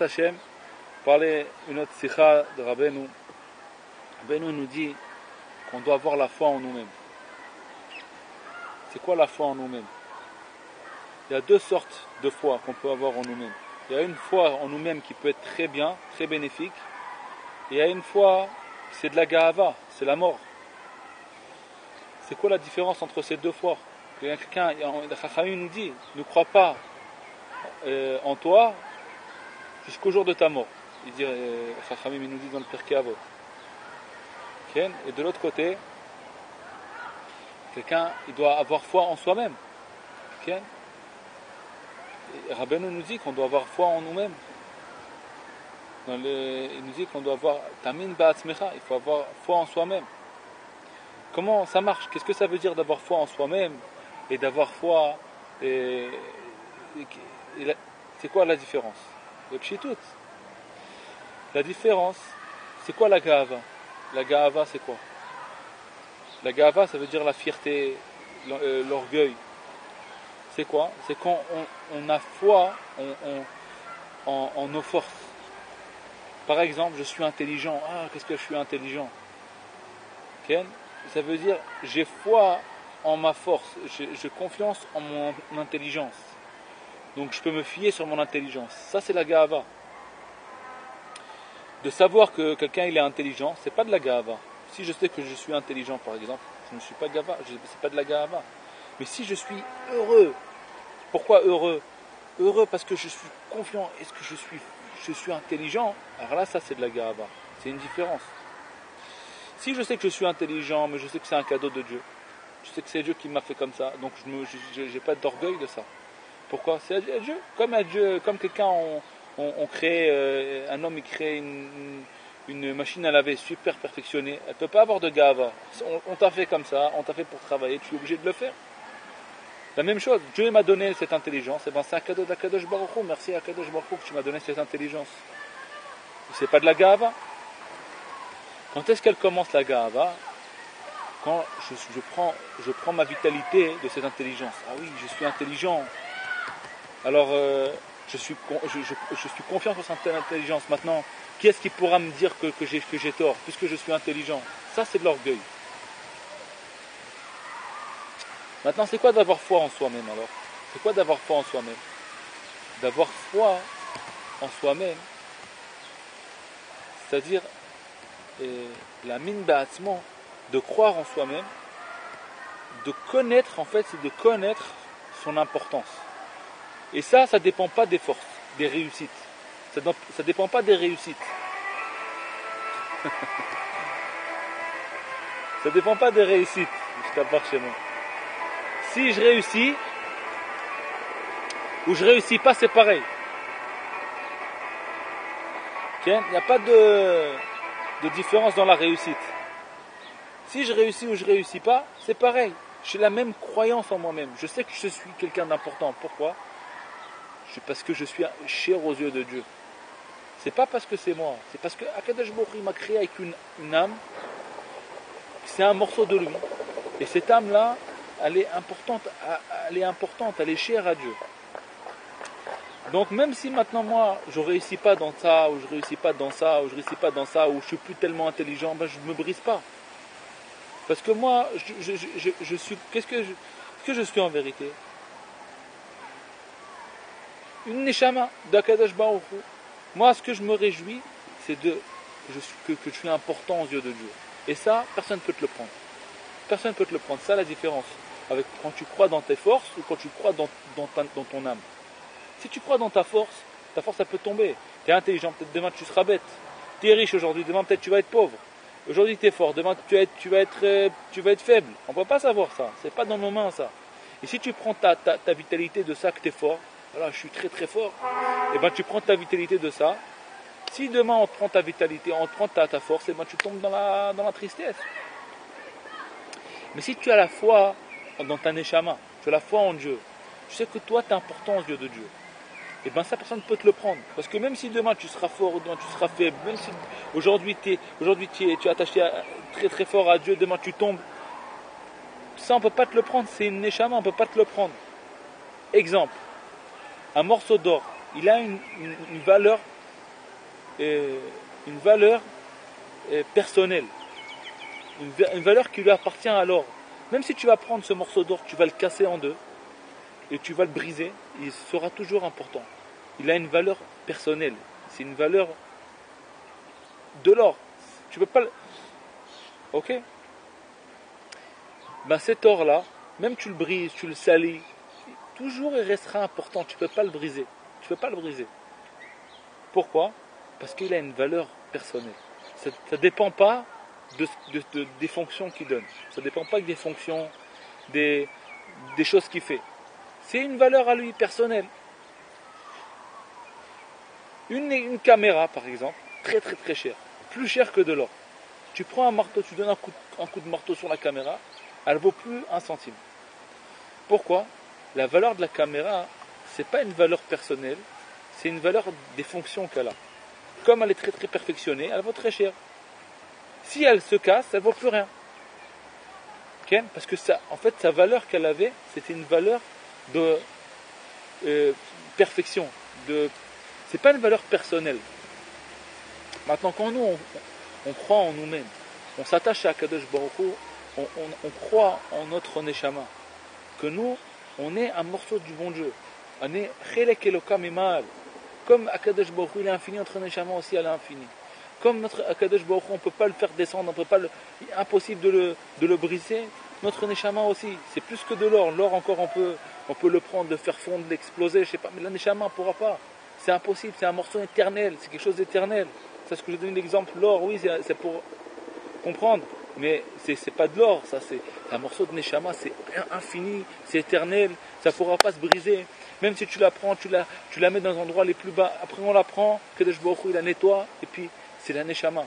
Hashem, parler une autre sikha de Rabbeinu. Rabbeinu nous dit qu'on doit avoir la foi en nous-mêmes. C'est quoi la foi en nous-mêmes? Il y a deux sortes de foi qu'on peut avoir en nous-mêmes. Il y a une foi en nous-mêmes qui peut être très bien, très bénéfique. Et il y a une foi, c'est de la ga'ava, c'est la mort. C'est quoi la différence entre ces deux fois? Quelqu'un, le Chachamim nous dit, ne crois pas en toi jusqu'au jour de ta mort. Il dit, le Chachamim nous dit dans le Pirkei Avot. Et de l'autre côté, quelqu'un, il doit avoir foi en soi-même. Rabbeinu nous dit qu'on doit avoir foi en nous-mêmes. Il nous dit qu'on doit avoir tamin ba'atzmecha, il faut avoir foi en soi-même. Comment ça marche? Qu'est-ce que ça veut dire d'avoir foi en soi-même et d'avoir foi c'est quoi la différence? Le pshitut. La différence, c'est quoi la ga'ava? La ga'ava, c'est quoi? La ga'ava, ça veut dire la fierté, l'orgueil. C'est quoi? C'est quand on a foi en nos forces. Par exemple, je suis intelligent. Ah, qu'est-ce que je suis intelligent? Ça veut dire, j'ai foi en ma force, j'ai confiance en mon intelligence. Donc je peux me fier sur mon intelligence. Ça, c'est la ga'ava. De savoir que quelqu'un il est intelligent, c'est pas de la ga'ava. Si je sais que je suis intelligent, par exemple, je ne suis pas ga'ava, c'est pas de la ga'ava. Mais si je suis heureux, pourquoi heureux? Heureux parce que je suis confiant, est-ce que je suis intelligent? Alors là, ça c'est de la ga'ava. C'est une différence. Si je sais que je suis intelligent, mais je sais que c'est un cadeau de Dieu, je sais que c'est Dieu qui m'a fait comme ça, donc je n'ai pas d'orgueil de ça. Pourquoi? C'est à Dieu. Comme quelqu'un, on crée, un homme il crée une machine à laver super perfectionnée, elle ne peut pas avoir de ga'ava. On t'a fait comme ça, on t'a fait pour travailler, tu es obligé de le faire. La même chose, Dieu m'a donné cette intelligence, et c'est un cadeau d'Akadosh Baruch Hu, merci Akadosh Baruch Hu que tu m'as donné cette intelligence. C'est pas de la ga'ava. Quand est-ce qu'elle commence la ga'ava? Quand je prends ma vitalité de cette intelligence. Ah oui, je suis intelligent. Alors je suis confiant sur cette intelligence. Maintenant, qui est-ce qui pourra me dire que j'ai tort, puisque je suis intelligent? Ça, c'est de l'orgueil. Maintenant, c'est quoi d'avoir foi en soi-même alors? C'est quoi d'avoir foi en soi-même? D'avoir foi en soi-même, c'est-à-dire la mine ba'atzmo, de croire en soi-même, de connaître, en fait, c'est de connaître son importance. Et ça ne dépend pas des forces, des réussites. Ça ne dépend pas des réussites. Ça ne dépend pas des réussites. Je t'apporte chez moi. Si je réussis, ou je réussis pas, c'est pareil. Il n'y a pas de différence dans la réussite. Si je réussis ou je réussis pas, c'est pareil. J'ai la même croyance en moi-même. Je sais que je suis quelqu'un d'important. Pourquoi? Parce que je suis cher aux yeux de Dieu. C'est pas parce que c'est moi. C'est parce que Akadosh Baruch Hu m'a créé avec une âme. C'est un morceau de lui. Et cette âme-là, elle est importante, elle est chère à Dieu. Donc même si maintenant moi je réussis pas dans ça, ou je réussis pas dans ça, ou je réussis pas dans ça, ou je suis plus tellement intelligent, ben je me brise pas. Parce que moi, je suis, qu'est-ce que je suis en vérité? Une neshama d'Akadosh Baruch Hu. Moi, ce que je me réjouis, c'est que je suis important aux yeux de Dieu. Et ça, personne ne peut te le prendre. Personne ne peut te le prendre. Ça, la différence avec quand tu crois dans tes forces ou quand tu crois dans ton âme. Si tu crois dans ta force, elle peut tomber. Tu es intelligent, peut-être demain tu seras bête. Tu es riche aujourd'hui, demain peut-être tu vas être pauvre. Aujourd'hui tu es fort, demain tu vas être faible. On ne peut pas savoir ça. C'est pas dans nos mains ça. Et si tu prends ta vitalité de ça que tu es fort, voilà, je suis très très fort, et ben tu prends ta vitalité de ça. Si demain on te prend ta vitalité, on te prend ta force, et ben tu tombes dans la tristesse. Mais si tu as la foi dans ta neshama, tu as la foi en Dieu, tu sais que toi tu es important aux yeux de Dieu. Et bien ça, personne ne peut te le prendre. Parce que même si demain tu seras fort ou demain tu seras faible, même si aujourd'hui tu es attaché très très fort à Dieu, demain tu tombes, ça on ne peut pas te le prendre, c'est une neshama, on ne peut pas te le prendre. Exemple, un morceau d'or, il a une valeur une valeur personnelle, une valeur qui lui appartient à l'or. Même si tu vas prendre ce morceau d'or, tu vas le casser en deux et tu vas le briser, il sera toujours important. Il a une valeur personnelle, c'est une valeur de l'or. Tu peux pas le... Ok? Ben cet or-là, même tu le brises, tu le salis, toujours il restera important, tu ne peux pas le briser. Tu peux pas le briser. Pourquoi? Parce qu'il a une valeur personnelle. Ça ne dépend pas des fonctions qu'il donne. Ça ne dépend pas des fonctions, des choses qu'il fait. C'est une valeur à lui personnelle. Une caméra, par exemple, très très très chère, plus chère que de l'or. Tu prends un marteau, tu donnes un coup de marteau sur la caméra, elle ne vaut plus un centime. Pourquoi? La valeur de la caméra, ce n'est pas une valeur personnelle, c'est une valeur des fonctions qu'elle a. Comme elle est très très perfectionnée, elle vaut très cher. Si elle se casse, elle ne vaut plus rien. Okay? Parce que ça, en fait, sa valeur qu'elle avait, c'était une valeur de perfection. C'est pas une valeur personnelle. Maintenant, quand nous, on croit en nous-mêmes, on s'attache à Kadosh Baruch Hu, on croit en notre Neshama, que nous, on est un morceau du bon Dieu. On est Chelek Elokam Imal. Comme Akadosh Baruch Hu, il est infini, notre Neshama aussi, elle est infinie. Comme notre Akadosh Baruch Hu, on ne peut pas le faire descendre, impossible de le briser, notre Neshama aussi, c'est plus que de l'or. L'or encore, on peut le prendre, le faire fondre, l'exploser, je sais pas, mais la Neshama ne pourra pas. C'est impossible, c'est un morceau éternel, c'est quelque chose d'éternel. C'est ce que je donne l'exemple, l'or, oui, c'est pour comprendre, mais c'est pas de l'or, ça, c'est un morceau de Neshama, c'est infini, c'est éternel, ça ne pourra pas se briser. Même si tu la prends, tu la mets dans les endroits les plus bas, après on la prend, Kadosh Baruch Hu, il la nettoie, et puis c'est la Neshama.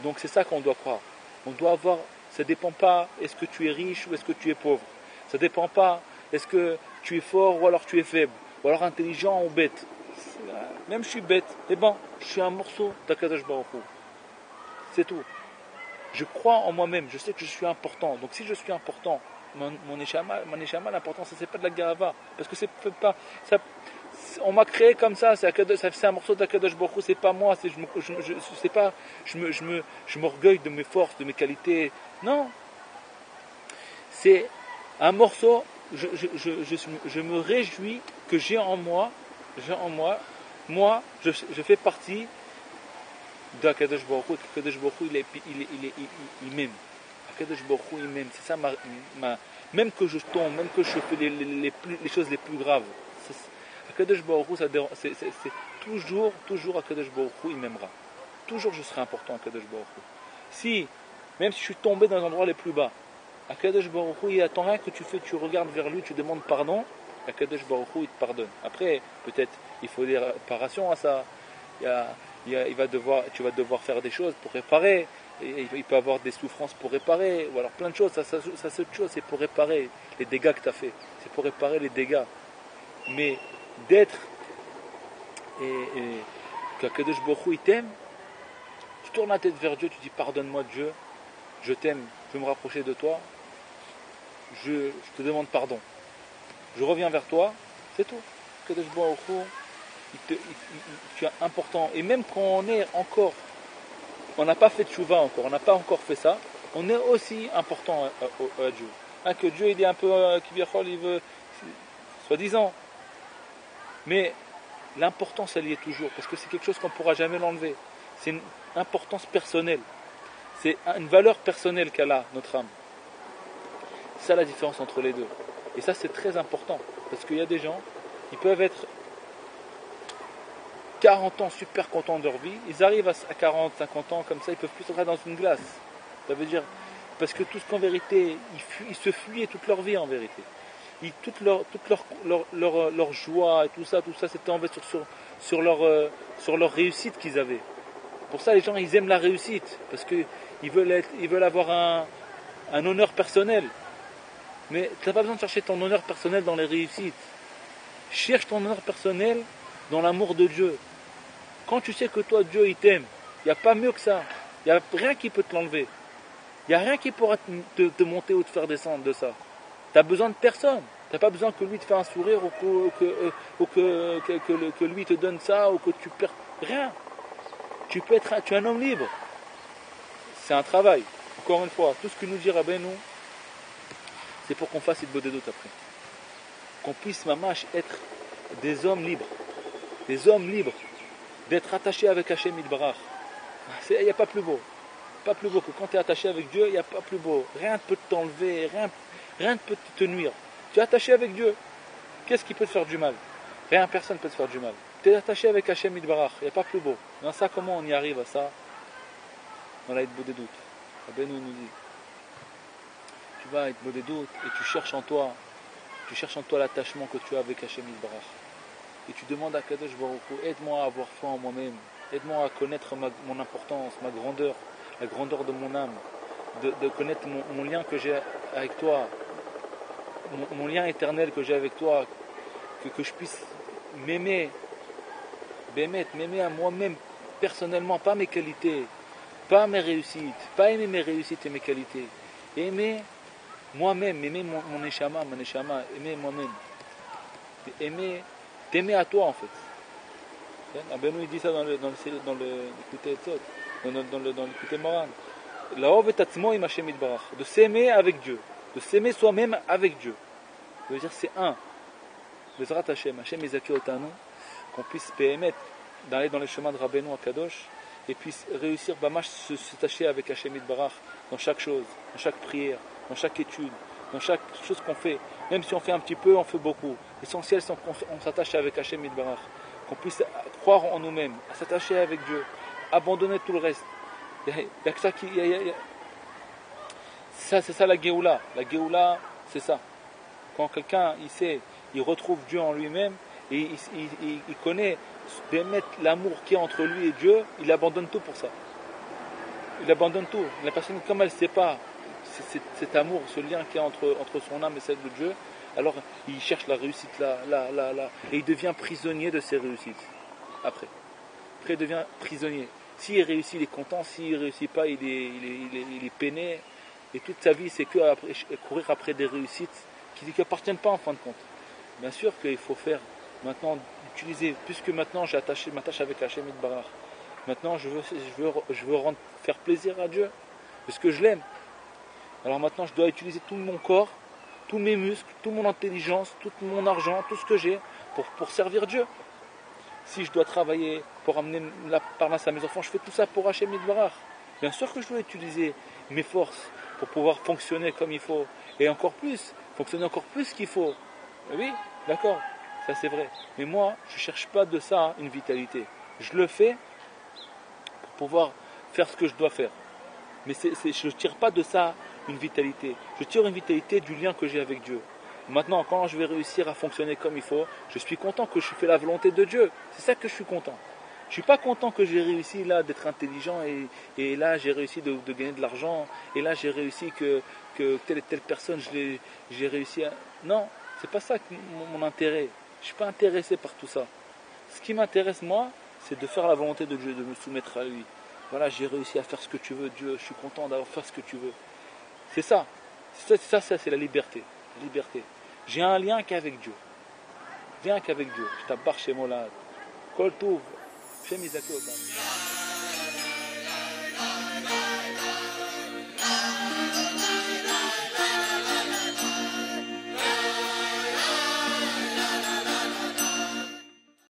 Donc c'est ça qu'on doit croire. On doit avoir, ça ne dépend pas, est-ce que tu es riche ou est-ce que tu es pauvre. Ça ne dépend pas, est-ce que tu es fort ou alors tu es faible, ou alors intelligent ou bête. Même je suis bête, eh ben, je suis un morceau d'Akadosh Baruch Hu. C'est tout. Je crois en moi-même, je sais que je suis important. Donc si je suis important, mon neshama, l'important, c'est pas de la gava. Parce que c'est pas... on m'a créé comme ça, c'est un morceau d'Akadosh Baruch Hu, c'est pas moi, je m'orgueille de mes forces, de mes qualités. Non. C'est un morceau, je me réjouis que j'ai en moi, moi, je fais partie d'Akadosh Baruch Hu. Akadosh Baruch Hu, il m'aime. Akadosh Baruch Hu, il m'aime. C'est ça même que je tombe, même que je fais les choses les plus graves. Akadosh Baruch Hu, c'est toujours Akadosh Baruch Hu, il m'aimera. Toujours je serai important Akadosh Baruch Hu. Si, même si je suis tombé dans les endroits les plus bas, Akadosh Baruch Hu, il attend rien que tu fais, tu regardes vers lui, tu demandes pardon, Akadosh Baruch Hu, il te pardonne. Après, peut-être, il faut des réparations à ça. Tu vas devoir faire des choses pour réparer. Et il peut y avoir des souffrances pour réparer, ou alors plein de choses. Ça c'est autre chose, c'est pour réparer les dégâts que tu as fait. C'est pour réparer les dégâts. Mais d'être qu'Akadosh Baruch Hu, il t'aime, tu tournes la tête vers Dieu, tu dis pardonne-moi Dieu, je t'aime, je veux me rapprocher de toi, je te demande pardon. Je reviens vers toi, c'est tout. Akadosh Baruch Hu, tu es important. Et même quand on n'a pas fait de tchouva encore, on n'a pas encore fait ça, on est aussi important à Dieu. Hein, que Dieu il est un peu il veut, soi-disant. Mais l'importance elle y est toujours, parce que c'est quelque chose qu'on ne pourra jamais l'enlever. C'est une importance personnelle. C'est une valeur personnelle qu'elle a, notre âme. C'est ça la différence entre les deux. Et ça c'est très important, parce qu'il y a des gens, ils peuvent être 40 ans super contents de leur vie, ils arrivent à 40, 50 ans comme ça, ils peuvent plus rentrer dans une glace. Ça veut dire, parce que tout ce qu'en vérité, ils se fuyaient toute leur vie en vérité. Toute leur joie et tout ça c'était en fait sur leur réussite qu'ils avaient. Pour ça les gens ils aiment la réussite, parce qu'ils veulent avoir un honneur personnel. Mais tu n'as pas besoin de chercher ton honneur personnel dans les réussites. Cherche ton honneur personnel dans l'amour de Dieu. Quand tu sais que toi, Dieu, il t'aime, il n'y a pas mieux que ça. Il n'y a rien qui peut te l'enlever. Il n'y a rien qui pourra te monter ou te faire descendre de ça. Tu n'as besoin de personne. Tu n'as pas besoin que lui te fasse un sourire ou que lui te donne ça ou que tu perds. Rien. tu es un homme libre. C'est un travail. Encore une fois, tout ce que nous dit Rabbeinu, c'est pour qu'on fasse une bonne doute après. Qu'on puisse, mamash, être des hommes libres. Des hommes libres. D'être attachés avec Hachem Yitbarach. Il n'y a pas plus beau. Pas plus beau que quand tu es attaché avec Dieu, il n'y a pas plus beau. Rien ne peut t'enlever, rien ne peut te nuire. Tu es attaché avec Dieu. Qu'est-ce qui peut te faire du mal? Rien, personne ne peut te faire du mal. Tu es attaché avec Hachem Yitbarach. Il n'y a pas plus beau. Dans ça, comment on y arrive à ça? Dans la Hitbodedut doutes. Rabbeinu nous dit, tu vas à Hitbodedut doutes et tu cherches en toi l'attachement que tu as avec Hachem Yitbarach. Et tu demandes à Kadosh Baruch Hu, aide-moi à avoir foi en moi-même. Aide-moi à connaître mon importance, ma grandeur, la grandeur de mon âme, de connaître mon lien que j'ai avec toi, mon lien éternel que j'ai avec toi, que je puisse m'aimer à moi-même personnellement, pas mes qualités, pas mes réussites, pas aimer mes réussites et mes qualités, aimer moi-même, aimer mon neshama, aimer moi-même, t'aimer à toi en fait. Rabbeinu il dit ça dans le Likutei Etzot, dans l'Likutei Moharan. Laov et atzmo im Hashem Yitbarach, de s'aimer avec Dieu, de s'aimer soi-même avec Dieu. Ça veut dire c'est un. Bezrat Hashem, Hashem Yizaki Otanu, qu'on puisse d'aller dans les chemins de Rabbeinu à Kadosh et puisse réussir bamash se tâcher avec Hashem Yitbarach dans chaque chose, dans chaque prière, dans chaque étude, dans chaque chose qu'on fait. Même si on fait un petit peu, on fait beaucoup. L'essentiel c'est qu'on s'attache avec Hashem Yitbarach, qu'on puisse croire en nous-mêmes, à s'attacher avec Dieu, abandonner tout le reste. Il y a que ça qui... Ça, c'est ça la Géoula. La Géoula, c'est ça. Quand quelqu'un, il retrouve Dieu en lui-même, et il connaît l'amour qu'il y a entre lui et Dieu, il abandonne tout pour ça. Il abandonne tout. La personne, comme elle ne sait pas cet amour, ce lien qu'il y a entre son âme et celle de Dieu, alors il cherche la réussite là, et il devient prisonnier de ses réussites. Après il devient prisonnier. S'il réussit, il est content. S'il ne réussit pas, il est peiné. Et toute sa vie, c'est courir après des réussites qui ne lui appartiennent pas en fin de compte. Bien sûr qu'il faut faire maintenant, utiliser, puisque maintenant je m'attache avec Hachem Yitbarach. Maintenant je veux faire plaisir à Dieu, parce que je l'aime. Alors maintenant je dois utiliser tout mon corps, tous mes muscles, toute mon intelligence, tout mon argent, tout ce que j'ai pour servir Dieu. Si je dois travailler pour amener la parnasse à mes enfants, je fais tout ça pour Hachem Yitbarach. Bien sûr que je dois utiliser mes forces pour pouvoir fonctionner comme il faut, et encore plus, fonctionner encore plus qu'il faut. Oui, d'accord, ça c'est vrai. Mais moi, je ne cherche pas de ça une vitalité. Je le fais pour pouvoir faire ce que je dois faire. Mais je ne tire pas de ça une vitalité. Je tire une vitalité du lien que j'ai avec Dieu. Maintenant, quand je vais réussir à fonctionner comme il faut, je suis content que je fais la volonté de Dieu. C'est ça que je suis content. Je ne suis pas content que j'ai réussi là d'être intelligent et là j'ai réussi de gagner de l'argent et là j'ai réussi que telle et telle personne j'ai réussi à... Non, c'est pas ça mon intérêt. Je ne suis pas intéressé par tout ça. Ce qui m'intéresse moi, c'est de faire la volonté de Dieu, de me soumettre à lui. Voilà, j'ai réussi à faire ce que tu veux, Dieu, je suis content d'avoir fait ce que tu veux. C'est ça. Ça c'est la liberté. La liberté. J'ai un lien qu'avec Dieu. Rien qu'avec Dieu. Je t'abbarre chez moi là. Kol Tov. Hashem Yizaki Otam.